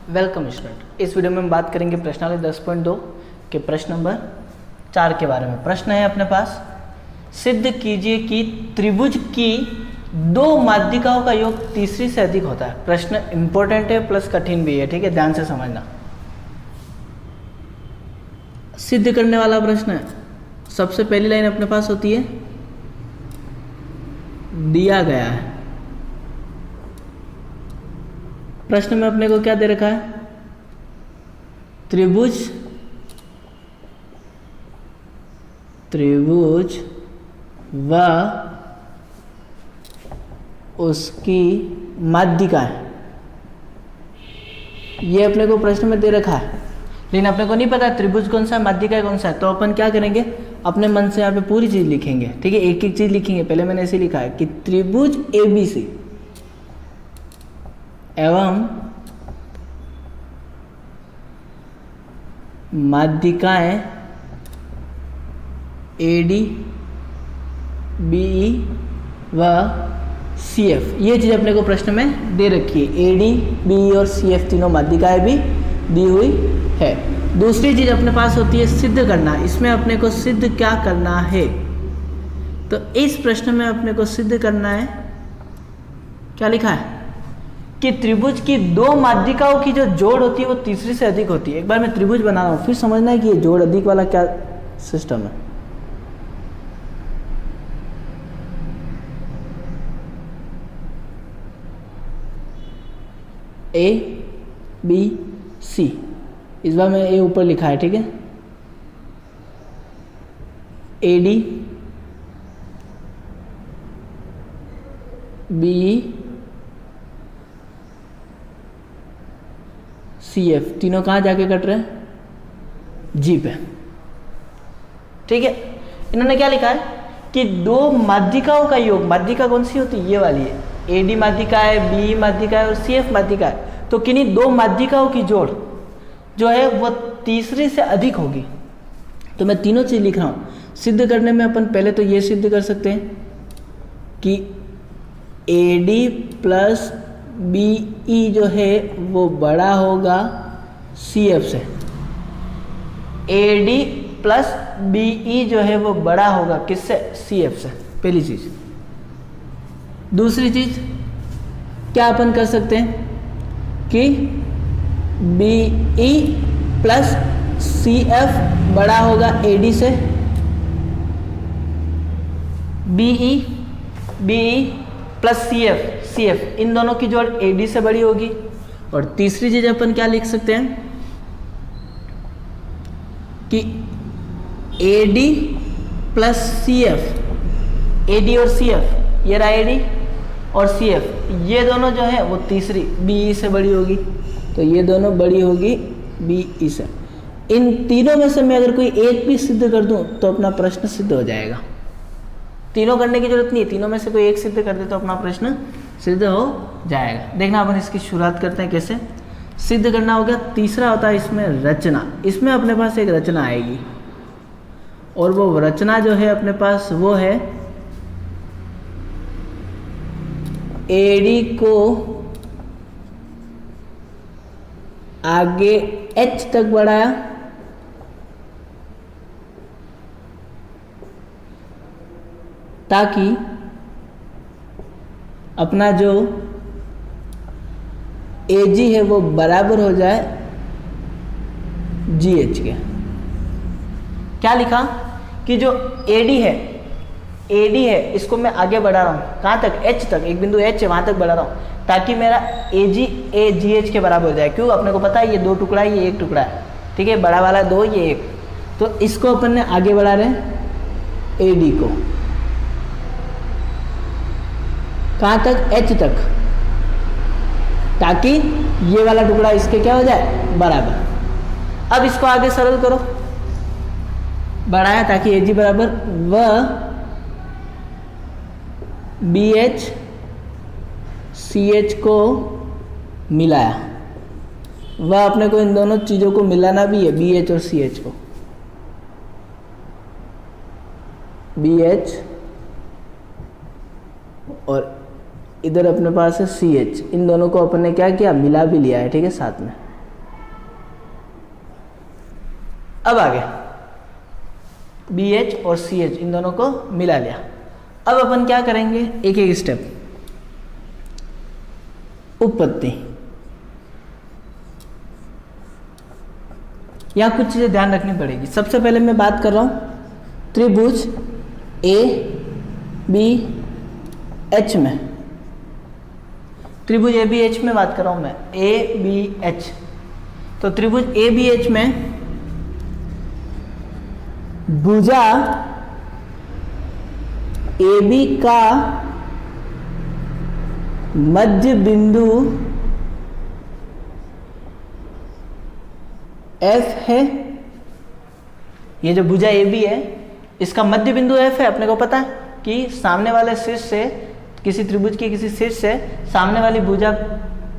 Welcome student. इस video में हम बात करेंगे प्रश्नावली 10.2 के प्रश्न नंबर 4 के बारे में। प्रश्न है अपने पास, सिद्ध कीजिए कि त्रिभुज की दो माध्यिकाओं का योग तीसरी से अधिक होता है। प्रश्न इंपॉर्टेंट है प्लस कठिन भी है, ठीक है, ध्यान से समझना। सिद्ध करने वाला प्रश्न है। सबसे पहली लाइन अपने पास होती है, दिया गया है। प्रश्न में अपने को क्या दे रखा है? त्रिभुज व उसकी माध्यिकाएं, ये अपने को प्रश्न में दे रखा है, लेकिन अपने को नहीं पता त्रिभुज कौन सा है, माध्यिका कौन सा है। तो अपन क्या करेंगे, अपने मन से यहाँ पे पूरी चीज लिखेंगे, ठीक है, एक एक चीज लिखेंगे। पहले मैंने ऐसे लिखा है कि त्रिभुज ABC एवं माध्यिकाएं AD, BE व CF, ये चीज अपने को प्रश्न में दे रखी है। AD, BE और CF तीनों माध्यिकाएं भी दी हुई है। दूसरी चीज अपने पास होती है सिद्ध करना। इसमें अपने को सिद्ध क्या करना है? तो इस प्रश्न में अपने को सिद्ध करना है, क्या लिखा है कि त्रिभुज की दो माध्यिकाओं की जो जोड़ होती है वो तीसरी से अधिक होती है। एक बार मैं त्रिभुज बना रहा हूं, फिर समझना है कि ये जोड़ अधिक वाला क्या सिस्टम है। ABC, इस बार मैं A ऊपर लिखा है, ठीक है, AD, BE, CF तीनों कहाँ जाके कट रहे हैं? G पे, ठीक है। इन्होंने क्या लिखा है कि दो माध्यिकाओं का योग, माध्यिका कौन सी होती है? ये वाली है, AD माध्यिका है, BE माध्यिका है और CF माध्यिका है। तो किन्हीं दो माध्यिकाओं की जोड़ जो है वो तीसरी से अधिक होगी। तो मैं तीनों चीज लिख रहा हूं। सिद्ध करने में अपन पहले तो ये सिद्ध कर सकते हैं कि AD प्लस BE जो है वो बड़ा होगा CF से। AD प्लस BE जो है वो बड़ा होगा किससे? CF से, पहली चीज। दूसरी चीज क्या अपन कर सकते हैं कि BE प्लस CF बड़ा होगा AD से। BE प्लस CF इन दोनों की जोड़ AD से बड़ी होगी। और तीसरी चीज अपन क्या लिख सकते हैं कि AD प्लस CF, AD और CF, ये रहा AD और CF, ये दोनों जो है वो तीसरी BE से बड़ी होगी। तो ये दोनों बड़ी होगी BE से। इन तीनों में से मैं अगर कोई एक भी सिद्ध कर दूं तो अपना प्रश्न सिद्ध हो जाएगा। तीनों करने की जरूरत नहीं है, तीनों में से कोई एक सिद्ध कर दे तो अपना प्रश्न सिद्ध हो जाएगा। देखना अपन इसकी शुरुआत करते हैं कैसे सिद्ध करना होगा। तीसरा होता है इसमें रचना। इसमें अपने पास एक रचना आएगी और वो रचना जो है अपने पास वो है AD को आगे H तक बढ़ाया, ताकि अपना जो AG है वो बराबर हो जाए GH के। क्या लिखा कि जो AD है इसको मैं आगे बढ़ा रहा हूँ, कहाँ तक? H तक, एक बिंदु H है वहाँ तक बढ़ा रहा हूँ ताकि मेरा AG GH के बराबर हो जाए। क्यों? अपने को पता है ये दो टुकड़ा है, ये एक टुकड़ा है, ठीक है, बड़ा वाला दो, ये एक। तो इसको अपन ने आगे बढ़ा रहे हैं AD को, कहाँ तक? H तक, ताकि ये वाला टुकड़ा इसके क्या हो जाए? बराबर। अब इसको आगे सरल करो, बढ़ाया ताकि AG बराबर व BH CH को मिलाया। वह अपने को इन दोनों चीजों को मिलाना भी है, BH और CH को। BH और इधर अपने पास है CH, इन दोनों को अपन ने क्या किया? मिला भी लिया है, ठीक है, साथ में। अब आगे BH और CH इन दोनों को मिला लिया। अब अपन क्या करेंगे, एक एक स्टेप। उत्पत्ति, यहाँ कुछ चीज़ें ध्यान रखनी पड़ेगी। सबसे पहले मैं बात कर रहा हूँ त्रिभुज ABH में, त्रिभुज ABH में बात कर रहा हूँ मैं, ABH। तो त्रिभुज ABH में भुजा AB का मध्य बिंदु F है। ये जो भुजा AB है इसका मध्य बिंदु F है। अपने को पता है कि सामने वाले शीर्ष से, किसी त्रिभुज की किसी शीर्ष से सामने वाली भुजा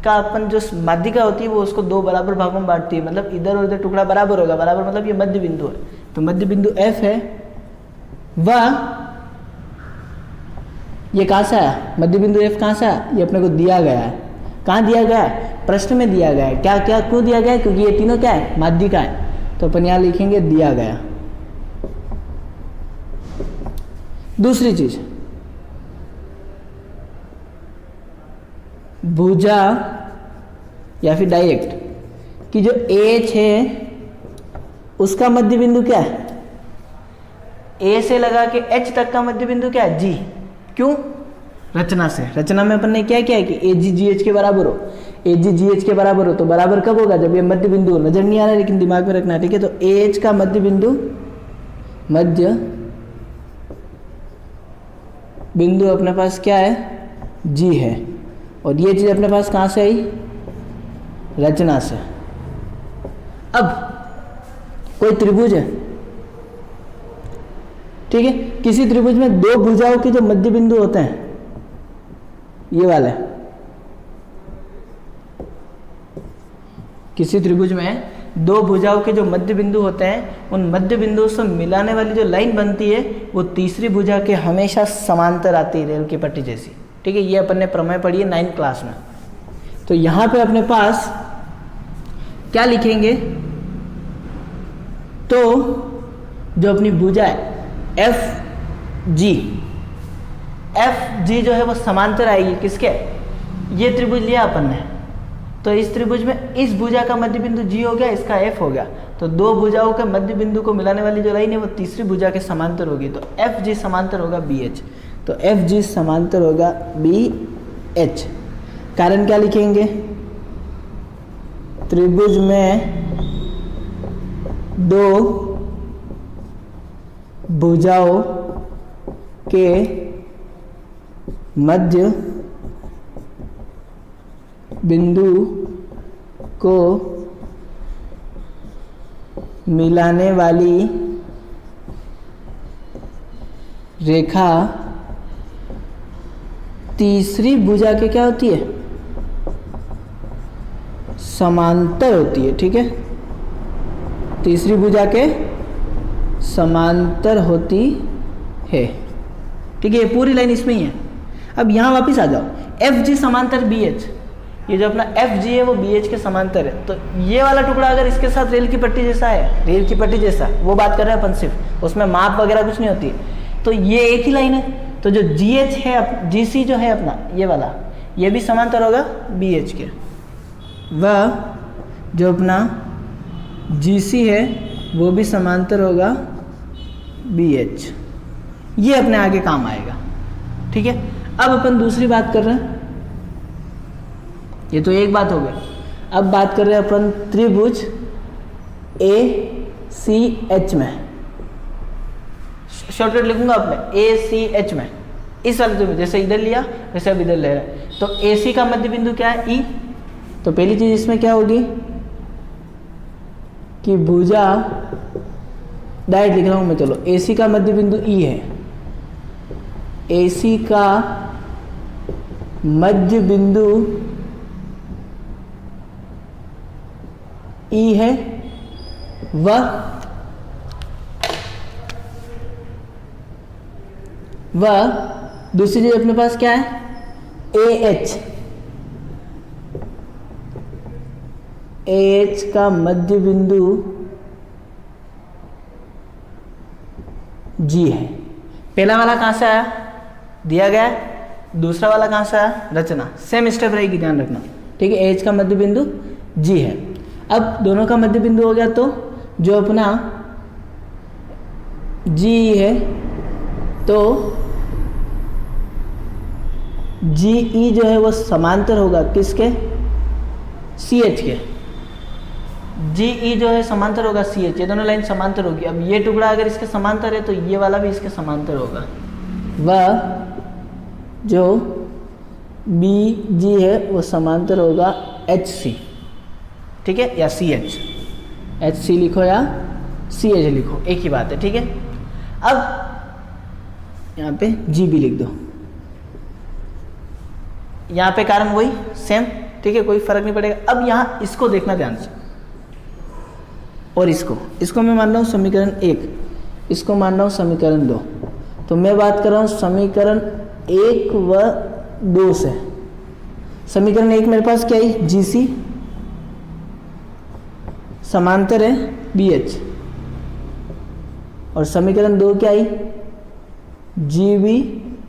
का अपन जो माध्यिका होती है वो उसको दो बराबर भागों में बांटती है, मतलब इधर और इधर टुकड़ा बराबर होगा। बराबर मतलब ये मध्य बिंदु है, तो मध्य बिंदु F है। वह ये कहाँ से आया, मध्य बिंदु F कहाँ से आया, ये अपने को दिया गया है। कहाँ दिया गया है, प्रश्न में दिया गया है। क्या क्या क्यों दिया गया है, क्योंकि ये तीनों क्या है, माध्यिका है। तो अपन यहाँ लिखेंगे दिया गया। दूसरी चीज, भुजा या फिर डायरेक्ट कि जो AH है उसका मध्य बिंदु क्या है, A से लगा के H तक का मध्य बिंदु क्या है, G। क्यों, रचना से। रचना में अपन ने क्या किया है कि AG GH के बराबर हो, AG GH के बराबर हो। तो बराबर कब होगा, जब ये मध्य बिंदु हो। नजर नहीं आ रहा है लेकिन दिमाग में रखना, ठीक है। तो AH का मध्य बिंदु अपने पास क्या है, G है। और ये चीज अपने पास कहाँ से आई, रचना से। अब कोई त्रिभुज है, ठीक है। किसी त्रिभुज में दो भुजाओं के जो मध्य बिंदु होते हैं, ये वाले, किसी त्रिभुज में दो भुजाओं के जो मध्य बिंदु होते हैं, उन मध्य बिंदुओं से मिलाने वाली जो लाइन बनती है वो तीसरी भुजा के हमेशा समांतर आती है, रेल की पट्टी जैसी, ठीक है। ये अपन ने प्रमेय पढ़ी है 9th क्लास में। तो यहां पे अपने पास क्या लिखेंगे, तो जो अपनी भुजा है FG जो है वो समांतर आएगी किसके, ये त्रिभुज लिया अपन ने। तो इस त्रिभुज में इस भुजा का मध्य बिंदु G हो गया, इसका F हो गया। तो दो भुजाओं के मध्य बिंदु को मिलाने वाली जो लाइन है वो तीसरी भुजा के समांतर होगी। तो FG समांतर होगा BH। तो FG समांतर होगा BH। कारण क्या लिखेंगे, त्रिभुज में दो भुजाओं के मध्य बिंदु को मिलाने वाली रेखा तीसरी भुजा के क्या होती है, समांतर होती है, ठीक है। तीसरी भुजा के समांतर होती है, ठीक है। ये पूरी लाइन इसमें ही है। अब यहां वापस आ जाओ, FG समांतर BH, ये जो अपना FG है वो BH के समांतर है। तो ये वाला टुकड़ा अगर इसके साथ रेल की पट्टी जैसा है, रेल की पट्टी जैसा, वो बात कर रहे हैं अपन सिर्फ, उसमें माप वगैरह कुछ नहीं होती। तो ये एक ही लाइन है। तो जो GH है, GC जो है अपना ये वाला, ये भी समांतर होगा BH के। वह जो अपना GC है वो भी समांतर होगा BH। ये अपने आगे काम आएगा, ठीक है। अब अपन दूसरी बात कर रहे हैं, ये तो एक बात हो गई। अब बात कर रहे हैं अपन त्रिभुज ACH में। शॉर्टकट लिखूंगा अपने ACH में, इस वाले त्रिभुज, जैसे इधर लिया वैसे अब इधर ले रहे हैं। तो AC का मध्य बिंदु क्या है, E। तो पहली चीज इसमें क्या होगी कि भुजा, डायरेक्ट लिख रहा हूं मैं, चलो। AC का मध्य बिंदु E है, AC का मध्य बिंदु E है। वह दूसरी चीज अपने पास क्या है, AH का मध्य बिंदु जी है। पहला वाला कहाँ से आया, दिया गया है, दूसरा वाला कहाँ से आया, रचना। सेम स्टेप रहेगी, ध्यान रखना, ठीक है। एच का मध्य बिंदु जी है। अब दोनों का मध्य बिंदु हो गया, तो जो अपना जी है तो जी ई जो है वो समांतर होगा किसके, सी एच के। जी ई जो है समांतर होगा सी एच, ये दोनों लाइन समांतर होगी। अब ये टुकड़ा अगर इसके समांतर है तो ये वाला भी इसके समांतर होगा। वह जो बी जी है वो समांतर होगा एच सी, ठीक है, या सी एच। एच सी लिखो या सी एच लिखो, एक ही बात है, ठीक है। अब यहाँ पे जी बी लिख दो, यहाँ पे कारण वही सेम, ठीक है, कोई फर्क नहीं पड़ेगा। अब यहाँ इसको देखना ध्यान से, और इसको मैं मान रहा हूँ समीकरण 1, इसको मान रहा हूँ समीकरण 2। तो मैं बात कर रहा हूँ समीकरण 1 व 2 से। समीकरण 1 मेरे पास क्या है, जी सी समांतर है बी एच, और समीकरण 2 क्या आई, जी बी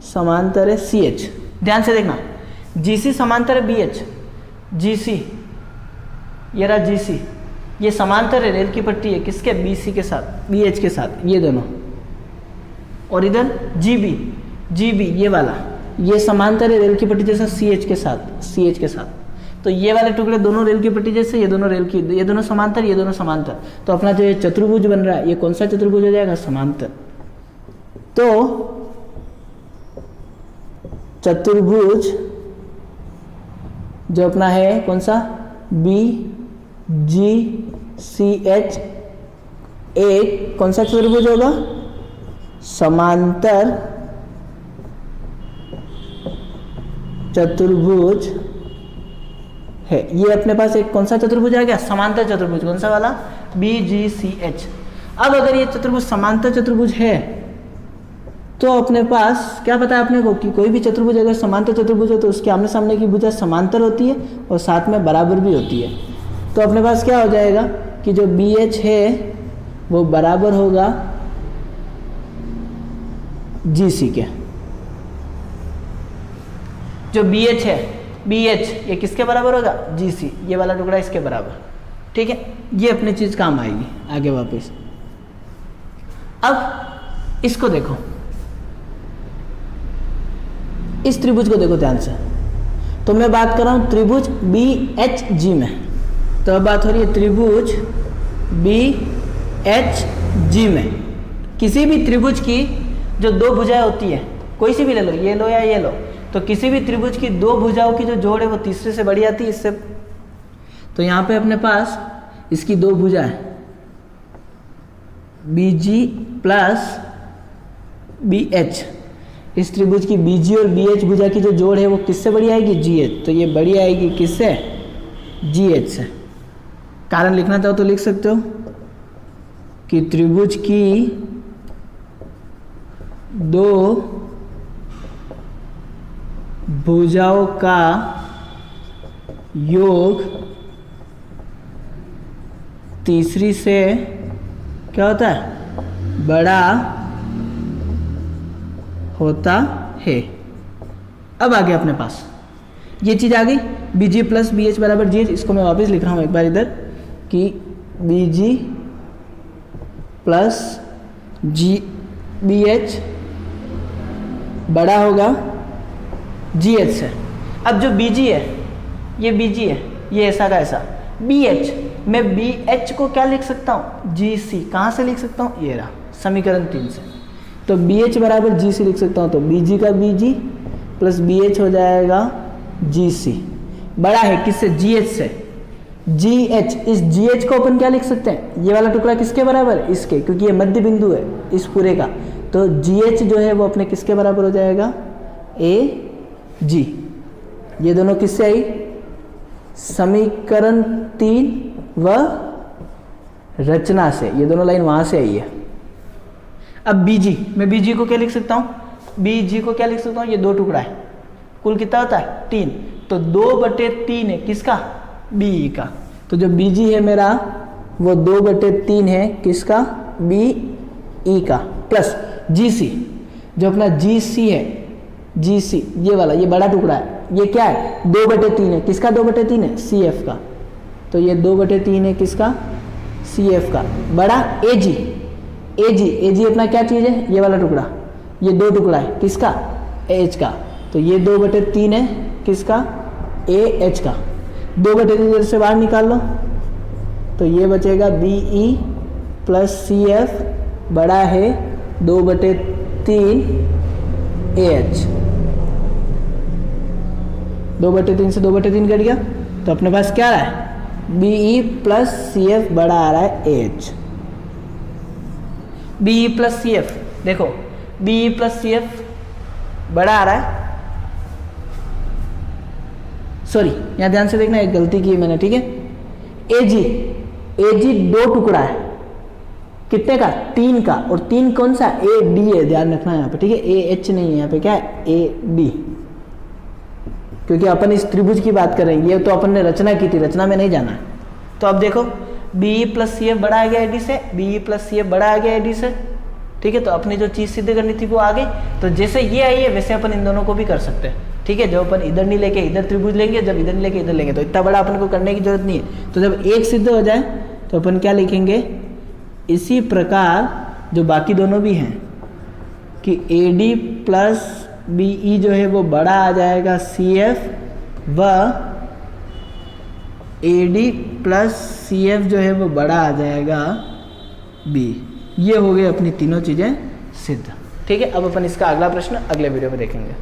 समांतर है सी एच। ध्यान से देखना, जी सी समांतर है बी एच, जी सी ये रहा जी सी, ये समांतर है, रेल की पट्टी है किसके, बी सी के साथ, बी एच के साथ, ये दोनों। और इधर जी बी ये वाला, ये समांतर है रेल की पट्टी जैसा सी एच के साथ, सी एच के साथ। तो ये वाले टुकड़े दोनों रेल की पट्टी जैसे, ये दोनों रेल की, ये दोनों समांतर, ये दोनों समांतर। तो अपना जो ये चतुर्भुज बन रहा है, ये कौन सा चतुर्भुज हो जाएगा, समांतर। तो चतुर्भुज जो अपना है कौन सा, बी जी सी एच, एक कौन सा चतुर्भुज होगा, समांतर चतुर्भुज है। ये अपने पास एक कौन सा चतुर्भुज आ गया, समांतर चतुर्भुज। कौन सा वाला, बी जी सी एच। अब अगर ये चतुर्भुज समांतर चतुर्भुज है तो अपने पास क्या पता है अपने को कि कोई भी चतुर्भुज अगर समांतर चतुर्भुज है तो उसके आमने सामने की भुजा समांतर होती है और साथ में बराबर भी होती है। तो अपने पास क्या हो जाएगा कि जो बी एच है वो बराबर होगा जी सी के। जो बी एच है, बी एच ये किसके बराबर होगा, जी सी, ये वाला टुकड़ा इसके बराबर, ठीक है। ये अपनी चीज काम आएगी आगे वापस। अब इसको देखो, इस त्रिभुज को देखो ध्यान से। तो मैं बात कर रहा हूं त्रिभुज बी एच जी में। तो अब बात हो रही है त्रिभुज बी एच जी में। किसी भी त्रिभुज की जो दो भुजाएं होती है, कोई सी भी ले लो, ये लो या ये लो, तो किसी भी त्रिभुज की दो भुजाओं की जो जोड़ है वो तीसरे से बड़ी आती है इससे। तो यहाँ पे अपने पास इसकी दो भुजा है, बी जी प्लस बी एच। इस त्रिभुज की बी जी और बी एच भुजा की जो जोड़ है वो किससे बड़ी आएगी, जी एच। तो ये बड़ी आएगी किससे, जी एच से। कारण लिखना चाहो तो लिख सकते हो कि त्रिभुज की दो भुजाओं का योग तीसरी से क्या होता है, बड़ा होता है। अब आ गया अपने पास ये चीज आ गई, बी जी प्लस बी एच बराबर जी एच। इसको मैं वापस लिख रहा हूं एक बार इधर कि बी जी प्लस जी बी एच बड़ा होगा जी एच से। अब जो बी जी है, ये बी जी है, ये ऐसा का ऐसा। बी एच, मैं बी एच को क्या लिख सकता हूँ, जी सी। कहाँ से लिख सकता हूँ, ये रहा समीकरण 3 से। तो बी एच बराबर जी सी लिख सकता हूँ। तो बी जी का बी जी प्लस बी एच हो जाएगा जी सी। बड़ा है किससे, जी एच से। जी एच, इस जी एच को अपन क्या लिख सकते हैं, ये वाला टुकड़ा किसके बराबर, इसके, क्योंकि ये मध्य बिंदु है इस पूरे का। तो जी एच जो है वो अपने किसके बराबर हो जाएगा, ए जी। ये दोनों किससे आई, समीकरण 3 व रचना से। ये दोनों लाइन वहां से आई है। अब बीजी, मैं बीजी को क्या लिख सकता हूँ, बीजी को क्या लिख सकता हूँ, ये दो टुकड़ा है, कुल कितना होता है 3। तो 2/3 है किसका, बी का। तो जो बीजी है मेरा वो 2/3 है किसका, बी ई का। प्लस GC, जो अपना GC है, GC ये वाला, ये बड़ा टुकड़ा है, ये क्या है 2/3 है, किसका 2/3 है CF का, तो ये 2/3 है किसका CF का। बड़ा AG अपना क्या चीज़ है, ये वाला टुकड़ा, ये 2 टुकड़ा है किसका AH का, तो ये 2/3 है किसका AH का। 2/3 से बाहर निकाल लो तो ये बचेगा BE प्लस CF बड़ा है 2/3 AH। 2/3 से 2/3 कट गया तो अपने पास क्या आ रहा है BE प्लस CF बड़ा आ रहा है AH। BE प्लस CF देखो, BE प्लस CF बड़ा आ रहा है, सॉरी यहाँ ध्यान से देखना, एक गलती की मैंने, ठीक है। AG 2 टुकड़ा है, कितने का 3 का, और 3 कौन सा AD है, ध्यान रखना यहाँ पे, ठीक है। AH नहीं है यहाँ पे, क्या है AD, क्योंकि अपन इस त्रिभुज की बात कर रहे हैं, ये तो अपन ने रचना की थी, रचना में नहीं जाना है। तो अब देखो BE प्लस CF बड़ा आ गया AD से, BE प्लस CF बड़ा आ गया AD से, ठीक है। तो अपनी जो चीज़ सिद्ध करनी थी वो आ गई। तो जैसे ये आई है वैसे अपन इन दोनों को भी कर सकते हैं, ठीक है। जब अपन इधर नहीं लेके इधर त्रिभुज लेंगे, जब इधर नहीं लेके इधर लेंगे, तो इतना बड़ा अपन को करने की जरूरत नहीं है। तो जब एक सिद्ध हो जाए तो अपन क्या लिखेंगे, इसी प्रकार जो बाकी दोनों भी हैं कि AD प्लस BE जो है वो बड़ा आ जाएगा CF, व AD प्लस CF जो है वो बड़ा आ जाएगा B। ये हो गए अपनी तीनों चीज़ें सिद्ध, ठीक है। अब अपन इसका अगला प्रश्न अगले वीडियो में देखेंगे।